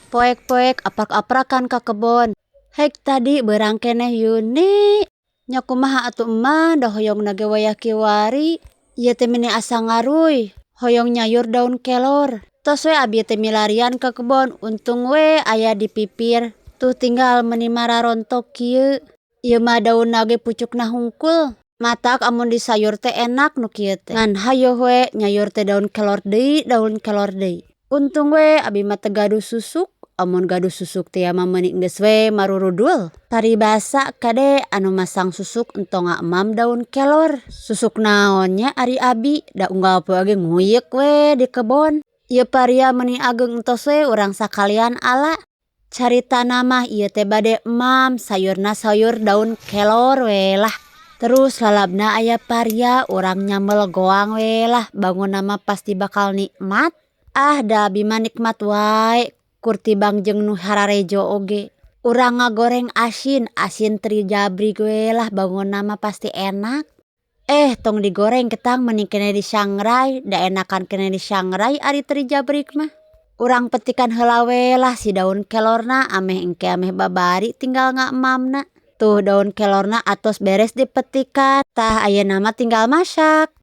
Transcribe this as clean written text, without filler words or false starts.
Poek-poek aprak-aprakan ka kebon. Hek tadi berang keneh Yuni. Nya kumaha atuh emah da hoyong nage wayah kiwari. Ieu teh meni asa ngaruy. Hoyong nyayur daun kelor. Tos we abi teh milarian ke kebon. Untung we aya di pipir. Tuh tinggal meni mararontok kieu. Ieu mah daun nage pucukna hungkul. Matak amun di sayur teh enak nu kieu teh. Ngan hayo we nyayur teh daun kelor deui, daun kelor deui. Untung we abi mah teu gaduh susuk. Amun gaduh susuk teh mah meuni geus we marurudul. Paribasa kade anu masang susuk entonga emam daun kelor. Susuk naon nya ari abi da unggal poe ge nguyek we di kebon. Ieu paria meuni ageng entos we urang sakalian ala. Caritana mah ieu teh bade emam sayurna sayur daun kelor we lah. Terus lalabna aya paria urang nyambel goang we lah bangunna mah pasti bakal nikmat. Ah da abi mah nikmat wae kur tibang jeung nu hararejo oge. Urang ngagoreng asin, asin teri jabrik we lah bangunna mah pasti enak. Tong digoreng ketang mending kene disangrai, da enakan kene disangrai ari teri jabrik mah. Urang petikan heula we lah si daun kelorna ameh engke ameh babari tinggal ngaemamna. Tuh daun kelorna atos beres dipetikan. Tah ayeuna mah tinggal masak.